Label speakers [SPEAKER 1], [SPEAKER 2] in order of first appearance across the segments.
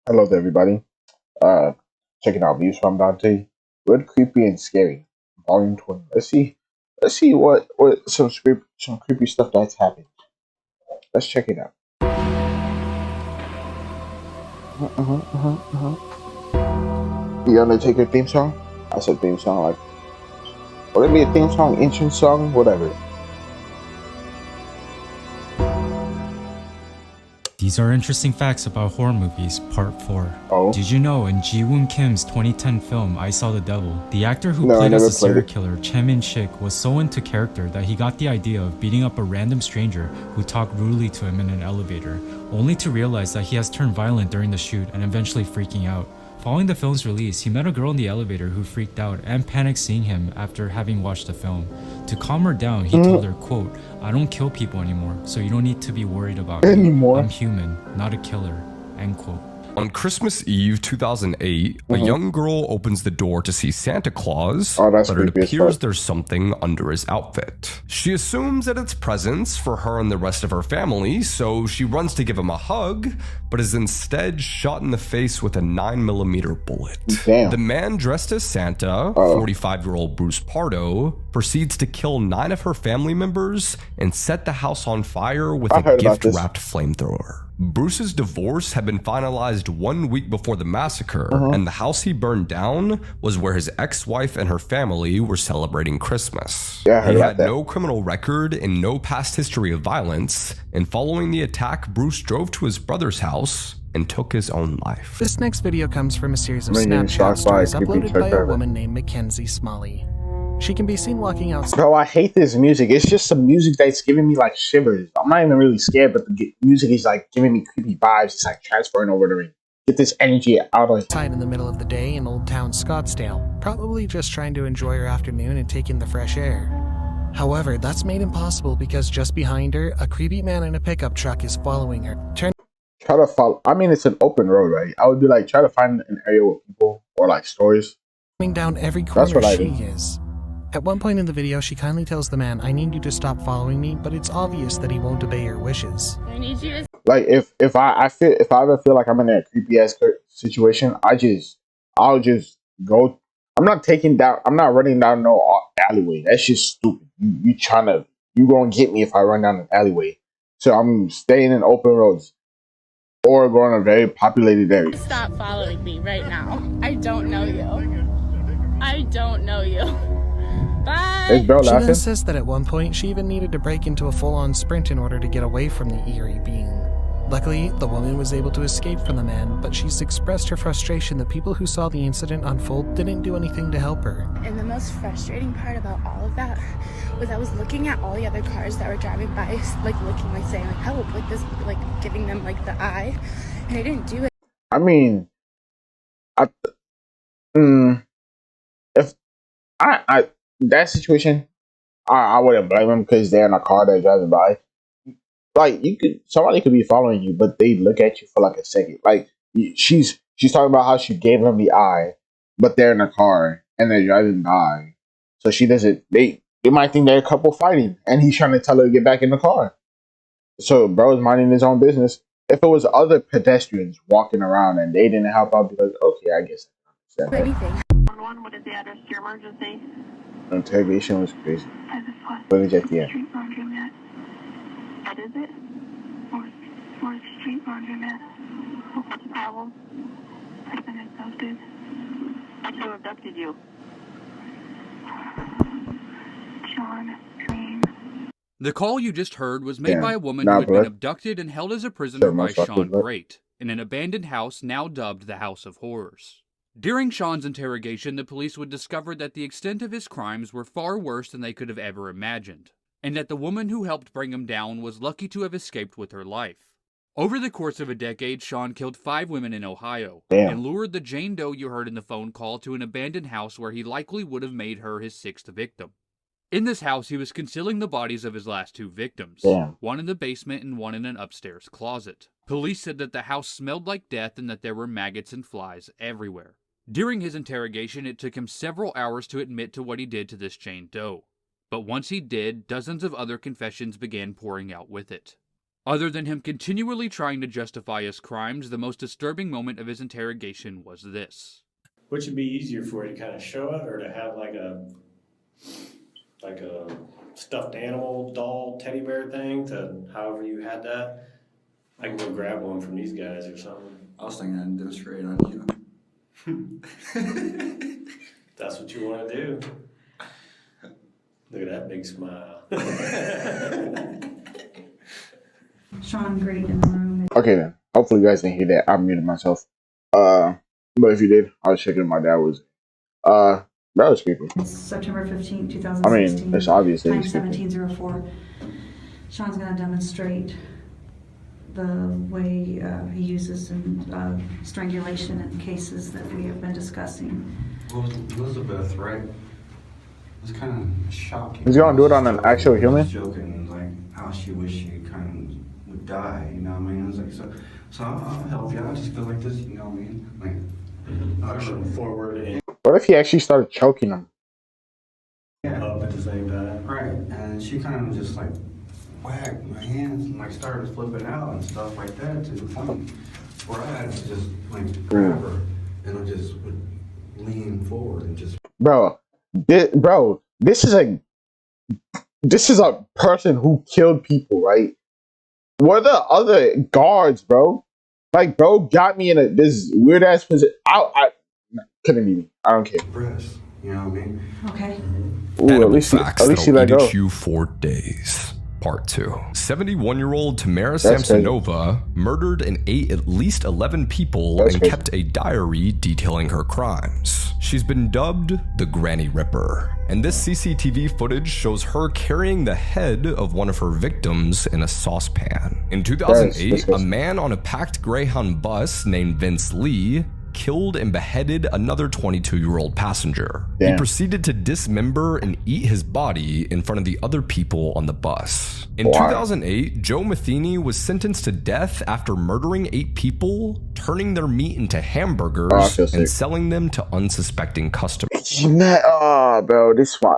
[SPEAKER 1] Hello to everybody. Uh, checking out views from Dante. Good, creepy, and scary. Volume 20. Let's see what some creepy stuff that's happened. Let's check it out. The Undertaker theme song. I said theme song like. Would it be a theme song, entrance song, whatever?
[SPEAKER 2] These are interesting facts about horror movies, part 4.
[SPEAKER 1] Oh.
[SPEAKER 2] Did you know in Ji-woon Kim's 2010 film I Saw the Devil, the actor who
[SPEAKER 1] No, I
[SPEAKER 2] played as
[SPEAKER 1] never
[SPEAKER 2] the serial
[SPEAKER 1] played it.
[SPEAKER 2] killer, Chae Min-sik, was so into character that he got the idea of beating up a random stranger who talked rudely to him in an elevator, only to realize that he has turned violent during the shoot and eventually freaking out. Following the film's release, he met a girl in the elevator who freaked out and panicked seeing him after having watched the film. To calm her down, he told her, quote, "I don't kill people anymore, so you don't need to be worried about me. I'm human, not a killer," end quote.
[SPEAKER 3] On Christmas Eve 2008, a young girl opens the door to see Santa Claus, but it
[SPEAKER 1] creepy as
[SPEAKER 3] appears
[SPEAKER 1] fuck.
[SPEAKER 3] there's something under his outfit. She assumes that it's presents for her and the rest of her family, so she runs to give him a hug, but is instead shot in the face with a 9mm bullet.
[SPEAKER 1] Damn.
[SPEAKER 3] The man dressed as Santa, 45-year-old Bruce Pardo, proceeds to kill 9 of her family members and set the house on fire with a gift-wrapped flamethrower. Bruce's divorce had been finalized 1 week before the massacre, and the house he burned down was where his ex-wife and her family were celebrating Christmas.
[SPEAKER 1] Yeah, I heard
[SPEAKER 3] he
[SPEAKER 1] about
[SPEAKER 3] had
[SPEAKER 1] that.
[SPEAKER 3] no criminal record and no past history of violence, and following the attack, Bruce drove to his brother's house and took his own life.
[SPEAKER 4] This next video comes from a series of
[SPEAKER 1] I'm getting
[SPEAKER 4] Snapchat
[SPEAKER 1] shocked by a
[SPEAKER 4] stories
[SPEAKER 1] creepy
[SPEAKER 4] uploaded by
[SPEAKER 1] truck
[SPEAKER 4] a
[SPEAKER 1] driver.
[SPEAKER 4] woman named Mackenzie Smalley. She can be seen walking outside.
[SPEAKER 1] Bro, I hate this music. It's just some music that's giving me like shivers. I'm not even really scared, but the music is like giving me creepy vibes. It's like transferring over to me. Get this energy out of it.
[SPEAKER 4] in the middle of the day in Old Town Scottsdale, probably just trying to enjoy her afternoon and take in the fresh air. However, that's made impossible because just behind her, a creepy man in a pickup truck is following her.
[SPEAKER 1] Try to follow. I mean, it's an open road, right? I would be like, try to find an area with people or like stores.
[SPEAKER 4] Coming down every
[SPEAKER 1] That's
[SPEAKER 4] corner
[SPEAKER 1] what I
[SPEAKER 4] she
[SPEAKER 1] do.
[SPEAKER 4] is. At one point in the video, she kindly tells the man, "I need you to stop following me," but it's obvious that he won't obey her wishes.
[SPEAKER 5] I need you to
[SPEAKER 1] Like if I ever feel like I'm in a creepy ass situation, I'll just go. I'm not running down no alleyway. That's just stupid. You gonna get me if I run down an alleyway. So I'm staying in open roads or going to a very populated area.
[SPEAKER 5] stop following me right now. I don't know you. I don't know you. Bye.
[SPEAKER 1] Is bro
[SPEAKER 4] She
[SPEAKER 1] laughing?
[SPEAKER 4] then says that at one point, she even needed to break into a full-on sprint in order to get away from the eerie being. Luckily, the woman was able to escape from the man, but she's expressed her frustration that people who saw the incident unfold didn't do anything to help her.
[SPEAKER 5] And the most frustrating part about all of that was I was looking at all the other cars that were driving by, like looking, like saying, like help, like this, like giving them like the eye, and I didn't do it.
[SPEAKER 1] I mean, if I that situation, I wouldn't blame them because they're in a car they're driving by. Like somebody could be following you, but they look at you for like a second. Like she's talking about how she gave him the eye, but they're in a car and they're driving by, so she doesn't. They might think they're a couple fighting, and he's trying to tell her to get back in the car. So bro's minding his own business. If it was other pedestrians walking around and they didn't help out, because okay, I guess I understand that.
[SPEAKER 5] Anything.
[SPEAKER 6] What is the address to your emergency?
[SPEAKER 1] The interrogation was crazy. Footage at the end.
[SPEAKER 6] Street laundromat. What is it? Where's the street laundromat? What's the problem? I've been abducted. Who abducted you? John Green.
[SPEAKER 7] The call you just heard was made
[SPEAKER 1] Damn.
[SPEAKER 7] by a woman
[SPEAKER 1] Nah,
[SPEAKER 7] who had
[SPEAKER 1] bro.
[SPEAKER 7] been abducted and held as a prisoner
[SPEAKER 1] Sure,
[SPEAKER 7] by
[SPEAKER 1] most likely,
[SPEAKER 7] Sean
[SPEAKER 1] but-
[SPEAKER 7] Great in an abandoned house now dubbed the House of Horrors. During Sean's interrogation, the police would discover that the extent of his crimes were far worse than they could have ever imagined, and that the woman who helped bring him down was lucky to have escaped with her life. Over the course of a decade, Sean killed 5 women in Ohio and lured the Jane Doe you heard in the phone call to an abandoned house where he likely would have made her his 6th victim. In this house, he was concealing the bodies of his last 2 victims, one in the basement and one in an upstairs closet. Police said that the house smelled like death and that there were maggots and flies everywhere. During his interrogation, it took him several hours to admit to what he did to this Jane Doe. But once he did, dozens of other confessions began pouring out with it. Other than him continually trying to justify his crimes, the most disturbing moment of his interrogation was this.
[SPEAKER 8] Which would be easier for you to kind of show it or to have like a stuffed animal doll teddy bear thing to however you had that? I can go grab one from these guys or something.
[SPEAKER 9] I was thinking I'd demonstrate on you.
[SPEAKER 8] That's what you want to do. Look at that big smile.
[SPEAKER 10] Sean, great in the room.
[SPEAKER 1] Okay then. Hopefully you guys didn't hear that. I muted myself. But if you did, I was checking my dad was that was creepy.
[SPEAKER 10] It's September 15, 2016.
[SPEAKER 1] I mean, it's obvious that
[SPEAKER 10] Time
[SPEAKER 1] he's creepy.
[SPEAKER 10] 1704. Sean's gonna demonstrate the way he uses strangulation in cases that we have been discussing.
[SPEAKER 9] Well, Elizabeth, right? It's kind of shocking.
[SPEAKER 1] He's gonna do it on an actual human?
[SPEAKER 9] Joking, like how she wished she kind of would die, you know what I mean? I was like, so I'll help you. I just feel like this, you know what I mean? Like,
[SPEAKER 8] Push him forward and
[SPEAKER 1] What if he actually started choking him?
[SPEAKER 8] up at the same time.
[SPEAKER 9] right. And she kind of just like whacked my hands and like started flipping out and stuff like that to the point where I had to just like grab her and I just would lean forward and just.
[SPEAKER 1] Bro, this is a person who killed people, right? What are the other guards, bro? Like, bro got me in this weird ass position. I couldn't be me. I don't care.
[SPEAKER 9] Breast, you know what I mean?
[SPEAKER 10] Okay.
[SPEAKER 1] Ooh, at least he let go.
[SPEAKER 3] You 4 days. Part 2. 71-year-old Tamara
[SPEAKER 1] That's
[SPEAKER 3] Samsonova murdered and ate at least 11 people
[SPEAKER 1] That's
[SPEAKER 3] and
[SPEAKER 1] crazy.
[SPEAKER 3] kept a diary detailing her crimes. She's been dubbed the Granny Ripper, and this CCTV footage shows her carrying the head of one of her victims in a saucepan. In 2008,
[SPEAKER 1] That's
[SPEAKER 3] a man on a packed Greyhound bus named Vince Lee killed and beheaded another 22-year-old passenger. He
[SPEAKER 1] Damn.
[SPEAKER 3] proceeded to dismember and eat his body in front of the other people on the bus. In
[SPEAKER 1] Wow.
[SPEAKER 3] 2008, Joe Matheny was sentenced to death after murdering 8 people, turning their meat into hamburgers,
[SPEAKER 1] I feel sick.
[SPEAKER 3] and selling them to unsuspecting customers.
[SPEAKER 1] Bro, this one.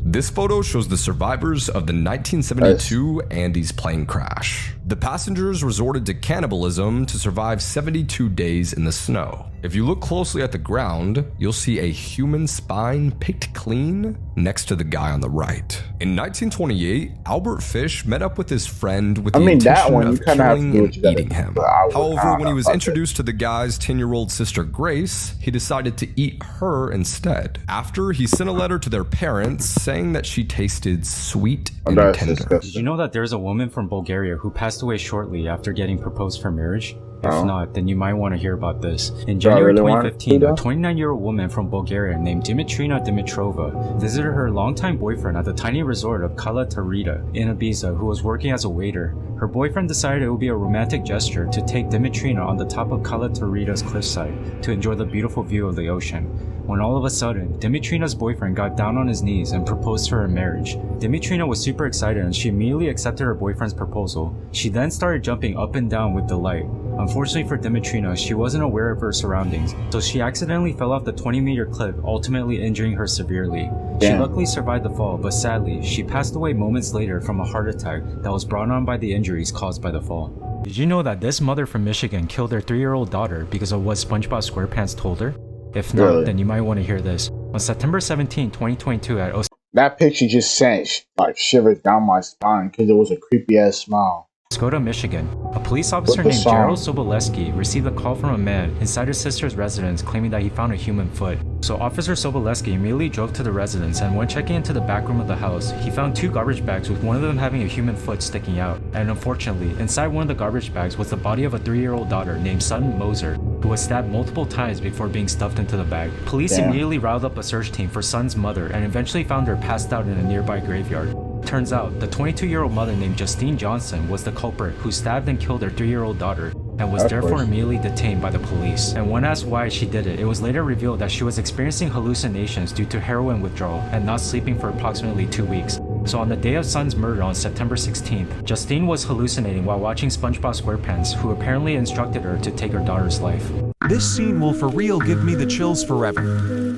[SPEAKER 3] This photo shows the survivors of the 1972 Andes plane crash. The passengers resorted to cannibalism to survive 72 days in the snow. If you look closely at the ground, you'll see a human spine picked clean next to the guy on the right. In 1928, Albert Fish met up with his friend with the intention of killing and eating him. However, when he was introduced to the guy's 10-year-old sister Grace, he decided to eat her instead. After, he sent a letter to their parents saying that she tasted sweet and tender.
[SPEAKER 2] Did you know that there's a woman from Bulgaria who passed away shortly after getting proposed for marriage? If not, then you might want to hear about this. In January 2015, a 29-year-old woman from Bulgaria named Dimitrina Dimitrova visited her longtime boyfriend at the tiny resort of Cala Tarita in Ibiza, who was working as a waiter. Her boyfriend decided it would be a romantic gesture to take Dimitrina on the top of Cala Tarita's cliffside to enjoy the beautiful view of the ocean. When all of a sudden, Dimitrina's boyfriend got down on his knees and proposed her in marriage. Dimitrina was super excited and she immediately accepted her boyfriend's proposal. She then started jumping up and down with delight. Unfortunately for Dimitrina, she wasn't aware of her surroundings, so she accidentally fell off the 20-meter cliff, ultimately injuring her severely. She luckily survived the fall, but sadly, she passed away moments later from a heart attack that was brought on by the injuries caused by the fall. Did you know that this mother from Michigan killed her 3-year-old daughter because of what SpongeBob SquarePants told her? If not, then you might want to hear this. On September 17, 2022 at
[SPEAKER 1] that picture just sent like shivers down my spine because it was a creepy ass smile.
[SPEAKER 2] Oscoda, Michigan. A police officer named Gerald Soboleski received a call from a man inside his sister's residence claiming that he found a human foot. So Officer Soboleski immediately drove to the residence, and when checking into the back room of the house, he found 2 garbage bags with one of them having a human foot sticking out. And unfortunately, inside one of the garbage bags was the body of a 3-year-old daughter named Sutton Moser, who was stabbed multiple times before being stuffed into the bag. Police immediately riled up a search team for Sutton's mother and eventually found her passed out in a nearby graveyard. Turns out, the 22-year-old mother named Justine Johnson was the culprit who stabbed and killed her 3-year-old daughter and was therefore immediately detained by the police. And when asked why she did it, it was later revealed that she was experiencing hallucinations due to heroin withdrawal and not sleeping for approximately 2 weeks. So on the day of Sutton's murder on September 16th, Justine was hallucinating while watching SpongeBob SquarePants, who apparently instructed her to take her daughter's life.
[SPEAKER 11] This scene will for real give me the chills forever.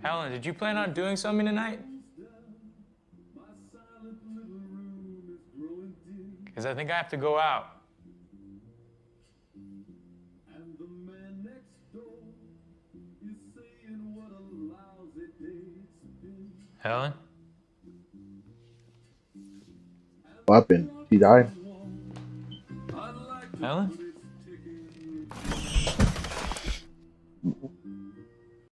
[SPEAKER 12] Helen, did you plan on doing something tonight? Because I think I have to go out. Helen?
[SPEAKER 1] What happened? She died?
[SPEAKER 12] Helen?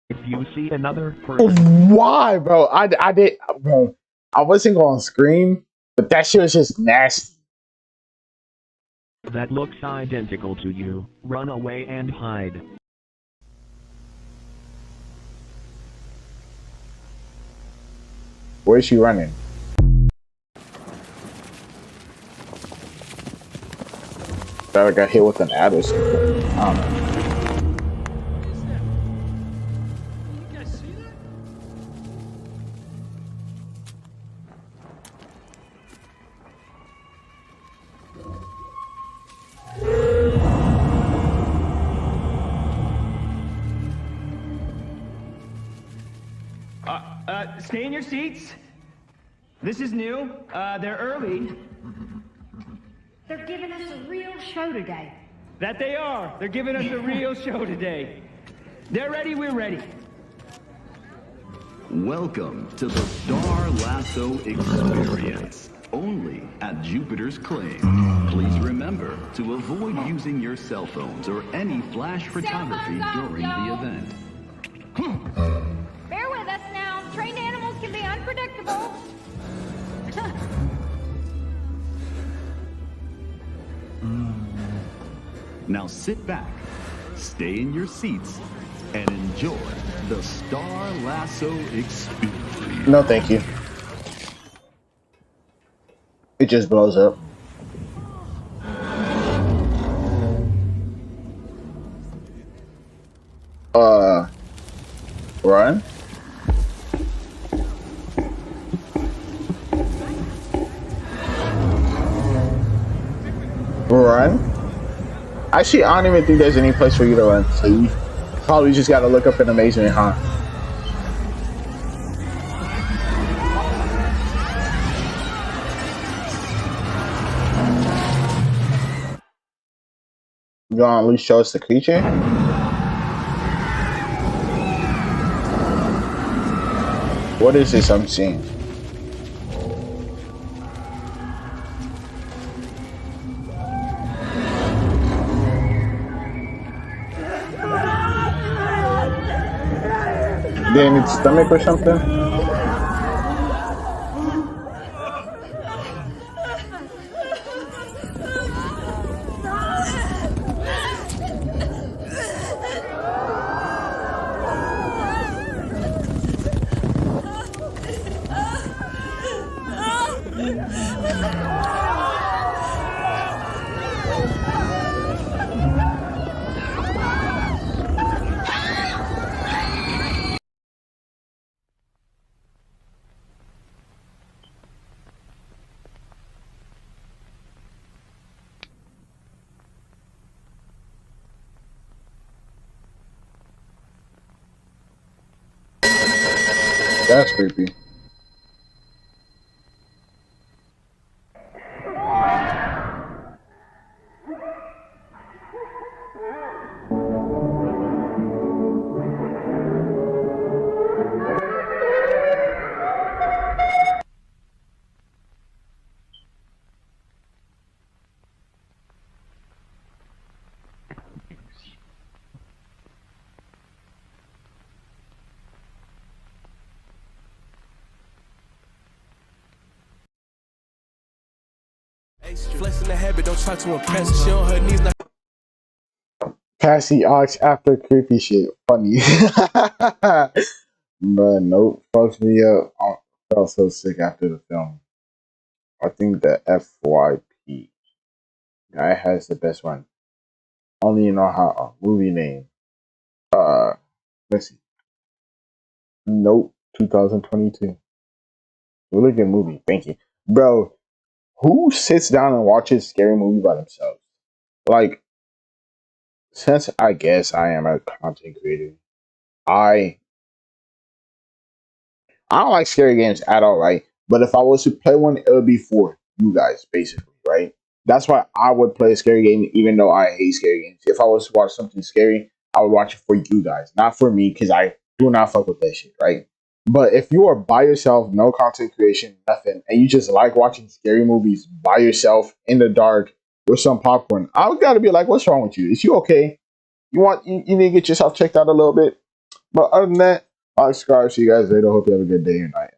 [SPEAKER 11] If you see another person.
[SPEAKER 1] Why, bro? I did, bro. I wasn't gonna scream, but that shit was just nasty.
[SPEAKER 11] That looks identical to you. Run away and hide.
[SPEAKER 1] Where is she running? Thought I got hit with an ad or something. I don't know.
[SPEAKER 13] Stay in your seats. This is new. They're early.
[SPEAKER 14] They're giving us a real show today.
[SPEAKER 13] That they are. They're giving us a real show today. They're ready, we're ready.
[SPEAKER 15] Welcome to the Star Lasso Experience. Only at Jupiter's Claim. Please remember to avoid using your cell phones or any flash photography during the event.
[SPEAKER 14] Bear with us now. Trained animals can be unpredictable.
[SPEAKER 15] Now sit back, stay in your seats, and enjoy the Star Lasso Experience.
[SPEAKER 1] No, thank you. It just blows up. Run. Run. Actually, I don't even think there's any place for you to run. So you probably just got to look up in amazement, huh? You gonna at least show us the creature? What is this I'm seeing? They need stomach or something? That's creepy.
[SPEAKER 16] Flexing the habit, don't try to impress. She on her knees like
[SPEAKER 1] Cassie Ox after creepy shit. Funny. But nope. Fucks me up. I felt so sick after the film. I think the FYP guy has the best one. Only know how a movie name. Let's see. Nope. 2022. Really good movie. Thank you. Bro, who sits down and watches scary movie by themselves? Like, since I guess I am a content creator, I I don't like scary games at all, right? But if I was to play one, it would be for you guys, basically, right? That's why I would play a scary game, even though I hate scary games. If I was to watch something scary, I would watch it for you guys, not for me, because I do not fuck with that shit, right? But if you are by yourself, no content creation, nothing, and you just like watching scary movies by yourself in the dark with some popcorn, I gotta be like, what's wrong with you? Is you okay? You need to get yourself checked out a little bit. But other than that, I'll subscribe. See you guys later. Hope you have a good day or night.